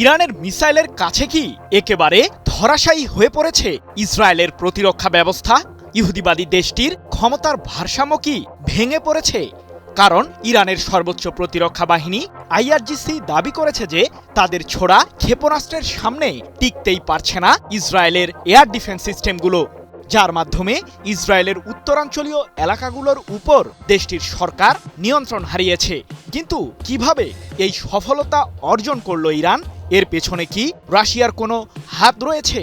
ইরানের মিসাইলের কাছে কি একেবারে ধরাশায়ী হয়ে পড়েছে ইসরায়েলের প্রতিরক্ষা ব্যবস্থা? ইহুদিবাদী দেশটির ক্ষমতার ভারসাম্য কি ভেঙে পড়েছে? কারণ ইরানের সর্বোচ্চ প্রতিরক্ষা বাহিনী আইআরজিসি দাবি করেছে যে তাদের ছোড়া ক্ষেপণাস্ত্রের সামনে টিকতেই পারছে না ইসরায়েলের এয়ার ডিফেন্স সিস্টেমগুলো, যার মাধ্যমে ইসরায়েলের উত্তরাঞ্চলীয় এলাকাগুলোর উপর দেশটির সরকার নিয়ন্ত্রণ হারিয়েছে। কিন্তু কিভাবে এই সফলতা অর্জন করল ইরান? এর পেছনে কি রাশিয়ার কোনো হাত রয়েছে?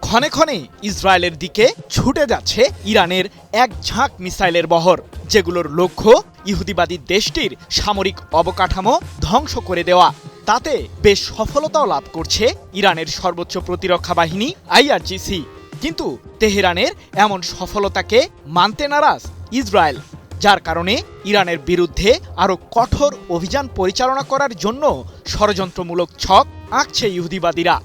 ক্ষণে ক্ষণে ইসরায়েলের দিকে ছুটে যাচ্ছে ইরানের এক ঝাঁক মিসাইলের বহর, যেগুলোর লক্ষ্য ইহুদিবাদী দেশটির সামরিক অবকাঠামো ধ্বংস করে দেওয়া। তাতে বেশ সফলতাও লাভ করছে ইরানের সর্বোচ্চ প্রতিরক্ষা বাহিনী আইআরজিসি। কিন্তু তেহরানের এমন সফলতাকে মানতে নারাজ ইসরায়েল, যার কারণে ইরানের বিরুদ্ধে আরও কঠোর অভিযান পরিচালনা করার জন্য ষড়যন্ত্রমূলক ছক আঁকছে ইহুদিবাদীরা।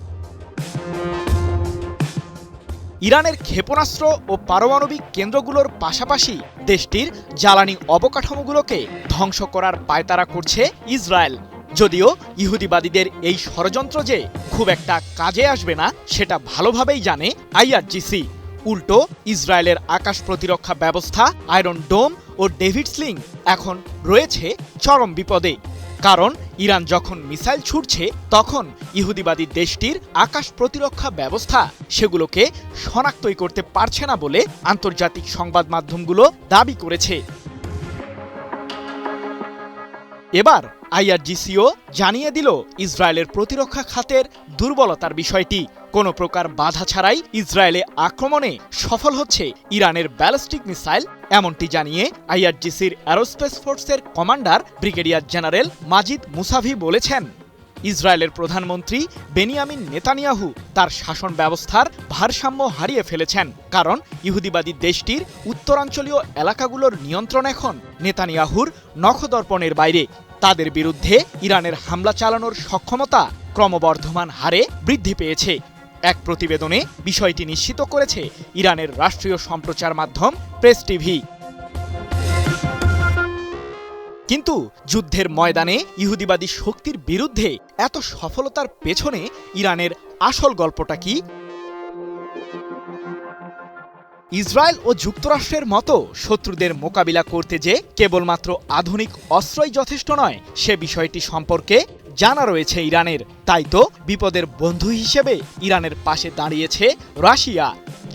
ইরানের ক্ষেপণাস্ত্র ও পারমাণবিক কেন্দ্রগুলোর পাশাপাশি দেশটির জ্বালানি অবকাঠামোগুলোকে ধ্বংস করার পায়তারা করছে ইসরায়েল। যদিও ইহুদিবাদীদের এই ষড়যন্ত্র যে খুব একটা কাজে আসবে না সেটা ভালোভাবেই জানে আইআরজিসি। উল্টো ইসরায়েলের আকাশ প্রতিরক্ষা ব্যবস্থা আয়রন ডোম ও ডেভিড স্লিং এখন রয়েছে চরম বিপদে। কারণ ইরান যখন মিসাইল ছুটছে তখন ইহুদিবাদী দেশটির আকাশ প্রতিরক্ষা ব্যবস্থা সেগুলোকে শনাক্তই করতে পারছে না বলে আন্তর্জাতিক সংবাদ মাধ্যমগুলো দাবি করেছে। এবার আইআরজিসিও জানিয়ে দিল ইসরায়েলের প্রতিরক্ষা খাতের দুর্বলতার বিষয়টি। কোনো প্রকার বাধা ছাড়াই ইসরায়েলে আক্রমণে সফল হচ্ছে ইরানের ব্যালিস্টিক মিসাইল, এমনটি জানিয়ে আইআরজিসির অ্যারোস্পেস ফোর্সের কমান্ডার ব্রিগেডিয়ার জেনারেল মাজিদ মুসাভি বলেছেন, ইসরায়েলের প্রধানমন্ত্রী বেনিয়ামিন নেতানিয়াহু তার শাসন ব্যবস্থার ভারসাম্য হারিয়ে ফেলেছেন। কারণ ইহুদিবাদী দেশটির উত্তরাঞ্চলীয় এলাকাগুলোর নিয়ন্ত্রণ এখন নেতানিয়াহুর নখদর্পণের বাইরে। তাদের বিরুদ্ধে ইরানের হামলা চালানোর সক্ষমতা ক্রমবর্ধমান হারে বৃদ্ধি পেয়েছে। এক প্রতিবেদনে বিষয়টি নিশ্চিত করেছে ইরানের রাষ্ট্রীয় সম্প্রচার মাধ্যম প্রেস টিভি। কিন্তু যুদ্ধের ময়দানে ইহুদিবাদী শক্তির বিরুদ্ধে এত সফলতার পেছনে ইরানের আসল গল্পটা কি? ইসরায়েল ও যুক্তরাষ্ট্রের মতো শত্রুদের মোকাবিলা করতে যে কেবলমাত্র আধুনিক অস্ত্রই যথেষ্ট নয়, সে বিষয়টি সম্পর্কে জানা রয়েছে ইরানের। তাই তো বিপদের বন্ধু হিসেবে ইরানের পাশে দাঁড়িয়েছে রাশিয়া।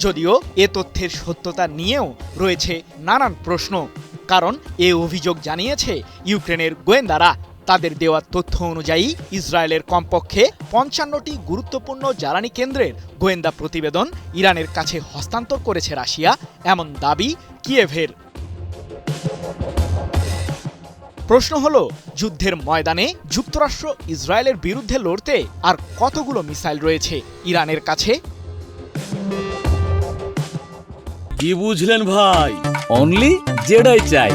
যদিও এ তথ্যের সত্যতা নিয়েও রয়েছে নানান প্রশ্ন। কারণ এ অভিযোগ জানিয়েছে ইউক্রেনের গোয়েন্দারা। তাদের দেওয়া তথ্য অনুযায়ী ইসরায়েলের কমপক্ষে ৫৫টি গুরুত্বপূর্ণ জ্বালানি কেন্দ্রের গোয়েন্দা প্রতিবেদন ইরানের কাছে হস্তান্তর করেছে রাশিয়া, এমন দাবি কিয়েভের। প্রশ্ন হলো, যুদ্ধের ময়দানে যুক্তরাষ্ট্র ইসরায়েলের বিরুদ্ধে লড়তে আর কতগুলো মিসাইল রয়েছে ইরানের কাছে? কি বুঝলেন ভাই? অনলি জেডাই চাই।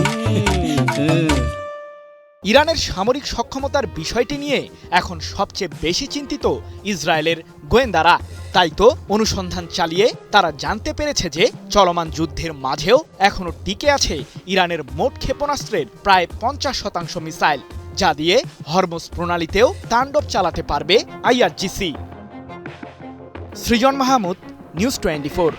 ইরানের সামরিক সক্ষমতার বিষয়টি নিয়ে এখন সবচেয়ে বেশি চিন্তিত ইসরায়েলের গোয়েন্দারা। তাই তো অনুসন্ধান চালিয়ে তারা জানতে পেরেছে যে চলমান যুদ্ধের মাঝেও এখনও টিকে আছে ইরানের মোট ক্ষেপণাস্ত্রের প্রায় ৫০% মিসাইল, যা দিয়ে হরমুজ প্রণালীতেও তাণ্ডব চালাতে পারবে আইআরজিসি। সৃজন মাহমুদ, নিউজ 24।